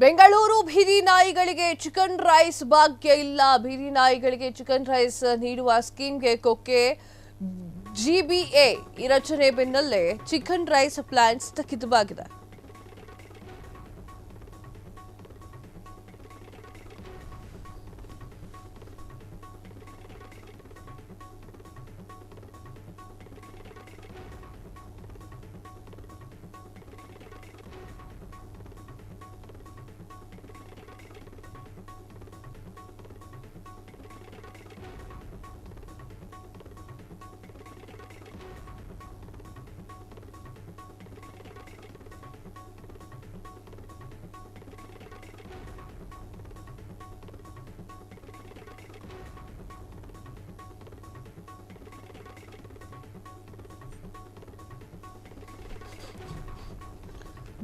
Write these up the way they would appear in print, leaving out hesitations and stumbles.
ಬೆಂಗಳೂರು ಬೀದಿ ನಾಯಿಗಳಿಗೆ chicken rice ಭಾಗ್ಯ ಇಲ್ಲ. ಬೀದಿ ನಾಯಿಗಳಿಗೆ ಚಿಕನ್ ರೈಸ್ ನೀಡುವ ಸ್ಕೀಮ್ಗೆ ಕೊಕ್ಕೆ. ಜಿಬಿಎ ಈ ರಚನೆ ಬೆನ್ನಲ್ಲೇ ಚಿಕನ್ ರೈಸ್ ಪ್ಲಾನ್ ಸ್ಥಗಿತವಾಗಿದೆ.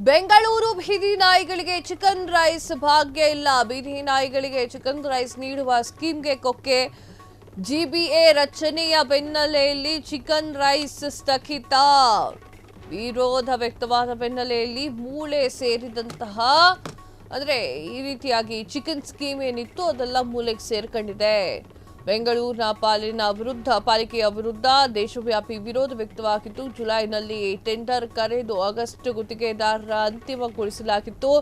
ಬೆಂಗಳೂರು ಬೀದಿ ನಾಯಿಗಳಿಗೆ ಚಿಕನ್ ರೈಸ್ ಭಾಗ್ಯ ಇಲ್ಲ. ಬೀದಿ ನಾಯಿಗಳಿಗೆ ಚಿಕನ್ ರೈಸ್ ನೀಡುವ ಸ್ಕೀಮ್ಗೆ ಕೊಕ್ಕೆ. ಜಿಬಿಎ ರಚನೆಯ ಬೆನ್ನಲ್ಲೆಯಲ್ಲಿ ಚಿಕನ್ ರೈಸ್ ಸ್ಥಗಿತ. ವಿರೋಧ ವ್ಯಕ್ತವಾದ ಬೆನ್ನಲ್ಲೆಯಲ್ಲಿ ಮೂಳೆ ಸೇರಿದಂತಹ ಅಂದ್ರೆ ಈ ರೀತಿಯಾಗಿ ಚಿಕನ್ ಸ್ಕೀಮ್ ಏನಿತ್ತು ಅದೆಲ್ಲ ಮೂಲೆಗೆ ಸೇರ್ಕೊಂಡಿದೆ. ಬೆಂಗಳೂರಿನ ಪಾಲಿಕೆಯ ವಿರುದ್ಧ ದೇಶವ್ಯಾಪಿ ವಿರೋಧ ವ್ಯಕ್ತವಾಗಿತ್ತು. ಜುಲೈನಲ್ಲಿ ಟೆಂಡರ್ ಕರೆದು ಆಗಸ್ಟ್ ಗುತ್ತಿಗೆದಾರರ ಅಂತಿಮಗೊಳಿಸಲಾಗಿತ್ತು.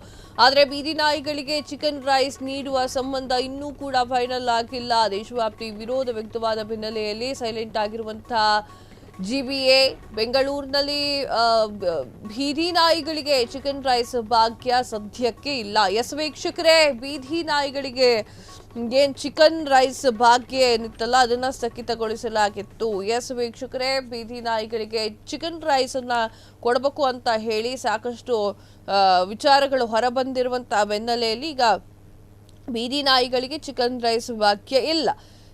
ಆದರೆ ಬೀದಿ ನಾಯಿಗಳಿಗೆ ಚಿಕನ್ ರೈಸ್ ನೀಡುವ ಸಂಬಂಧ ಇನ್ನೂ ಕೂಡ ಫೈನಲ್ ಆಗಿಲ್ಲ. ದೇಶವ್ಯಾಪಿ ವಿರೋಧ ವ್ಯಕ್ತವಾದ ಬೆನ್ನಲ್ಲೆಯಲ್ಲಿ ಸೈಲೆಂಟ್ ಆಗಿರುವಂತಹ ಜಿಬಿಎ ಬೆಂಗಳೂರಿನಲ್ಲಿ ಬೀದಿ ನಾಯಿಗಳಿಗೆ ಚಿಕನ್ ರೈಸ್ ಭಾಗ್ಯ ಸದ್ಯಕ್ಕೆ ಇಲ್ಲ. ಎಸ್ ವೀಕ್ಷಕರೇ, ಬೀದಿ ನಾಯಿಗಳಿಗೆ ಏನ್ ಚಿಕನ್ ರೈಸ್ ಭಾಗ್ಯ ಏನಿತ್ತಲ್ಲ ಅದನ್ನ ಸ್ಥಗಿತಗೊಳಿಸಲಾಗಿತ್ತು. ಎಸ್ ವೀಕ್ಷಕರೇ, ಬೀದಿ ನಾಯಿಗಳಿಗೆ ಚಿಕನ್ ರೈಸ್ ಅನ್ನ ಕೊಡಬೇಕು ಅಂತ ಹೇಳಿ ಸಾಕಷ್ಟು ವಿಚಾರಗಳು ಹೊರಬಂದಿರುವಂತಹ ಬೆನ್ನಲೆಯಲ್ಲಿ ಈಗ ಬೀದಿ ನಾಯಿಗಳಿಗೆ ಚಿಕನ್ ರೈಸ್ ಭಾಗ್ಯ ಇಲ್ಲ.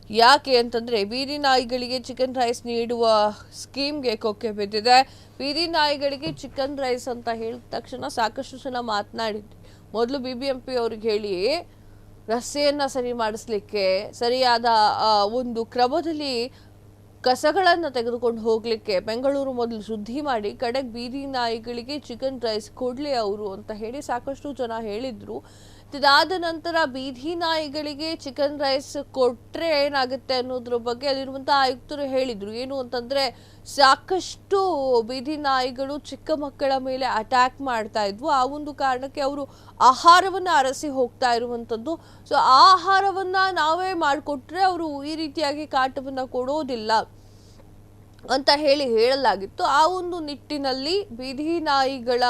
ಯಾಕೆ ಅಂತಂದ್ರೆ ಬೀದಿ ನಾಯಿಗಳಿಗೆ ಚಿಕನ್ ರೈಸ್ ನೀಡುವ ಸ್ಕೀಮ್ಗೆ ಕೊಕ್ಕೆ ಬಿದ್ದಿದೆ. ಬೀದಿ ನಾಯಿಗಳಿಗೆ ಚಿಕನ್ ರೈಸ್ ಅಂತ ಹೇಳಿದ ತಕ್ಷಣ ಸಾಕಷ್ಟು ಜನ ಮಾತನಾಡಿದ್ವಿ. ಮೊದಲು BBMP ಅವ್ರಿಗೆ ಹೇಳಿ ರಸ್ತೆಯನ್ನ ಸರಿ ಮಾಡಿಸ್ಲಿಕ್ಕೆ, ಸರಿಯಾದ ಒಂದು ಕ್ರಮದಲ್ಲಿ ಕಸಗಳನ್ನು ತೆಗೆದುಕೊಂಡು ಹೋಗ್ಲಿಕ್ಕೆ ಬೆಂಗಳೂರು ಮೊದಲು ಶುದ್ಧಿ ಮಾಡಿ ಕಡೆಗೆ ಬೀದಿ ನಾಯಿಗಳಿಗೆ ಚಿಕನ್ ರೈಸ್ ಕೊಡ್ಲಿ ಅವರು ಅಂತ ಹೇಳಿ ಸಾಕಷ್ಟು ಜನ ಹೇಳಿದ್ರು. ಇದಾದ ನಂತರ ಬೀದಿ ನಾಯಿಗಳಿಗೆ ಚಿಕನ್ ರೈಸ್ ಕೊಟ್ರೆ ಏನಾಗುತ್ತೆ ಅನ್ನೋದ್ರ ಬಗ್ಗೆ ಅಲ್ಲಿರುವಂತಹ ಆಯುಕ್ತರು ಹೇಳಿದ್ರು. ಏನು ಅಂತಂದ್ರೆ ಸಾಕಷ್ಟು ಬೀದಿ ನಾಯಿಗಳು ಚಿಕ್ಕ ಮಕ್ಕಳ ಮೇಲೆ ಅಟ್ಯಾಕ್ ಮಾಡ್ತಾ ಇದ್ವು. ಆ ಒಂದು ಕಾರಣಕ್ಕೆ ಅವರು ಆಹಾರವನ್ನ ಅರಸಿ ಹೋಗ್ತಾ ಇರುವಂತದ್ದು. ಸೊ ಆ ಆಹಾರವನ್ನ ನಾವೇ ಮಾಡಿಕೊಟ್ರೆ ಅವರು ಈ ರೀತಿಯಾಗಿ ಕಾಟವನ್ನ ಕೊಡೋದಿಲ್ಲ ಅಂತ ಹೇಳಲಾಗಿತ್ತು. ಆ ಒಂದು ನಿಟ್ಟಿನಲ್ಲಿ ಬೀದಿ ನಾಯಿಗಳ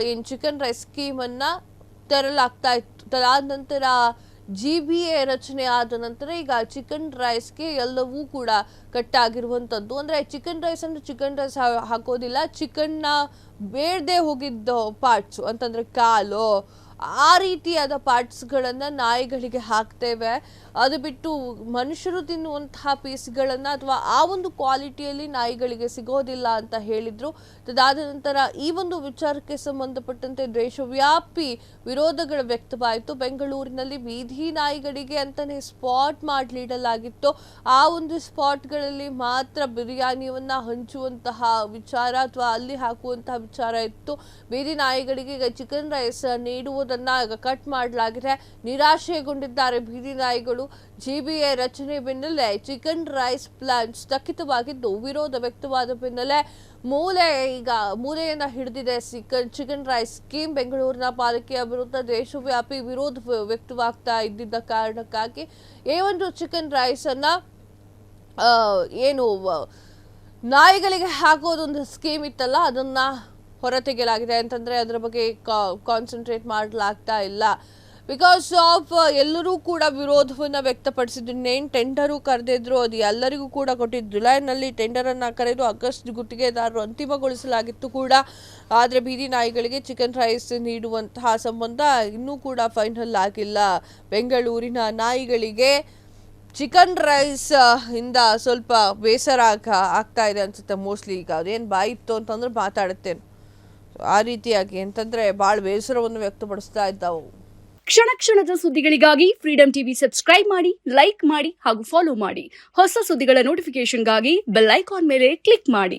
ಏನ್ ಚಿಕನ್ ರೈಸ್ ಸ್ಕೀಮ್ ಅನ್ನ ತರಲಾಗ್ತಾ ಇತ್ತು. ಅದಾದ ನಂತರ ಜಿಬಿಎ ರಚನೆ ಆದ ನಂತರ ಈಗ ಚಿಕನ್ ರೈಸ್ಗೆ ಎಲ್ಲವೂ ಕೂಡ ಕಟ್ಟಾಗಿರುವಂಥದ್ದು. ಅಂದ್ರೆ ಚಿಕನ್ ರೈಸ್ ಅಂದ್ರೆ ಚಿಕನ್ ರೈಸ್ ಹಾಕೋದಿಲ್ಲ, ಚಿಕನ್ನ ಬೇಡದೆ ಹೋಗಿದ್ದ ಪಾರ್ಟ್ಸ್ ಅಂತಂದ್ರೆ ಕಾಲು ಆ ರೀತಿಯಾದ ಪಾರ್ಟ್ಸ್ಗಳನ್ನು ನಾಯಿಗಳಿಗೆ ಹಾಕ್ತೇವೆ. ಅದು ಬಿಟ್ಟು ಮನುಷ್ಯರು ತಿನ್ನುವಂತಹ ಪೀಸ್ಗಳನ್ನು ಅಥವಾ ಆ ಒಂದು ಕ್ವಾಲಿಟಿಯಲ್ಲಿ ನಾಯಿಗಳಿಗೆ ಸಿಗೋದಿಲ್ಲ ಅಂತ ಹೇಳಿದ್ರು. ಅದಾದ ನಂತರ ಈ ಒಂದು ವಿಚಾರಕ್ಕೆ ಸಂಬಂಧಪಟ್ಟಂತೆ ದೇಶವ್ಯಾಪಿ ವಿರೋಧಗಳು ವ್ಯಕ್ತವಾಯಿತು. ಬೆಂಗಳೂರಿನಲ್ಲಿ ಬೀದಿ ನಾಯಿಗಳಿಗೆ ಅಂತಾನೆ ಸ್ಪಾಟ್ ಮಾಡಲಿಡಲಾಗಿತ್ತು. ಆ ಒಂದು ಸ್ಪಾಟ್ಗಳಲ್ಲಿ ಮಾತ್ರ ಬಿರಿಯಾನಿಯನ್ನ ಹಂಚುವಂತಹ ವಿಚಾರ ಅಥವಾ ಅಲ್ಲಿ ಹಾಕುವಂತಹ ವಿಚಾರ ಇತ್ತು. ಬೀದಿ ನಾಯಿಗಳಿಗೆ ಈಗ ಚಿಕನ್ ರೈಸ್ ನೀಡುವುದನ್ನ ಈಗ ಕಟ್ ಮಾಡಲಾಗಿದೆ. ನಿರಾಶೆಗೊಂಡಿದ್ದಾರೆ ಬೀದಿ ನಾಯಿಗಳು. ಜಿಬಿಎ ರಚನೆ ಬೆನ್ನಲ್ಲೇ ಚಿಕನ್ ರೈಸ್ ಪ್ಲಾನ್ ಸ್ಥಗಿತವಾಗಿದ್ದು ವಿರೋಧ ವ್ಯಕ್ತವಾದ ಬೆನ್ನಲ್ಲೇ ಮೂಲೆಯನ್ನ ಹಿಡಿದಿದೆ ಚಿಕನ್ ರೈಸ್ ಸ್ಕೀಮ್. ಬೆಂಗಳೂರಿನ ಪಾಲಿಕೆಯ ವಿರುದ್ಧ ದೇಶವ್ಯಾಪಿ ವಿರೋಧ ವ್ಯಕ್ತವಾಗ್ತಾ ಇದ್ದಿದ್ದ ಕಾರಣಕ್ಕಾಗಿ ಈ ಒಂದು ಚಿಕನ್ ರೈಸ್ ಅನ್ನ ಏನು ನಾಯಿಗಳಿಗೆ ಹಾಕೋದೊಂದು ಸ್ಕೀಮ್ ಇತ್ತಲ್ಲ ಅದನ್ನ ಹೊರತೆಗೆಯಲಾಗಿದೆ. ಅಂತಂದ್ರೆ ಅದರ ಬಗ್ಗೆ ಕಾನ್ಸಂಟ್ರೇಟ್ ಮಾಡಲಾಗ್ತಾ ಇಲ್ಲ. ಬಿಕಾಸ್ ಆಫ್ ಎಲ್ಲರೂ ಕೂಡ ವಿರೋಧವನ್ನು ವ್ಯಕ್ತಪಡಿಸಿದ್ರು. ಇನ್ನೇನು ಟೆಂಡರು ಕರೆದಿದ್ರು ಅದು ಎಲ್ಲರಿಗೂ ಕೂಡ ಕೊಟ್ಟಿದ್ದು. ಜುಲೈನಲ್ಲಿ ಟೆಂಡರನ್ನು ಕರೆದು ಆಗಸ್ಟ್ ಗುತ್ತಿಗೆದಾರರು ಅಂತಿಮಗೊಳಿಸಲಾಗಿತ್ತು ಕೂಡ. ಆದರೆ ಬೀದಿ ನಾಯಿಗಳಿಗೆ ಚಿಕನ್ ರೈಸ್ ನೀಡುವಂತಹ ಸಂಬಂಧ ಇನ್ನೂ ಕೂಡ ಫೈನಲ್ ಆಗಿಲ್ಲ. ಬೆಂಗಳೂರಿನ ನಾಯಿಗಳಿಗೆ ಚಿಕನ್ ರೈಸ್ ಇಂದ ಸ್ವಲ್ಪ ಬೇಸರ ಆಗ್ತಾ ಇದೆ ಅನ್ಸುತ್ತೆ ಮೋಸ್ಟ್ಲಿ. ಈಗ ಅದೇನು ಬಾಯಿತ್ತು ಅಂತಂದ್ರೆ ಮಾತಾಡುತ್ತೇನೆ ಆ ರೀತಿಯಾಗಿ ಅಂತಂದ್ರೆ ಭಾಳ ಬೇಸರವನ್ನು ವ್ಯಕ್ತಪಡಿಸ್ತಾ ಇದ್ದಾವು. ಕ್ಷಣ ಕ್ಷಣದ ಸುದ್ದಿಗಳಿಗಾಗಿ ಫ್ರೀಡಂ ಟಿವಿ ಸಬ್ಸ್ಕ್ರೈಬ್ ಮಾಡಿ, ಲೈಕ್ ಮಾಡಿ ಹಾಗೂ ಫಾಲೋ ಮಾಡಿ. ಹೊಸ ಸುದ್ದಿಗಳ ನೋಟಿಫಿಕೇಶನ್ಗಾಗಿ ಬೆಲ್ ಐಕಾನ್ ಮೇಲೆ ಕ್ಲಿಕ್ ಮಾಡಿ.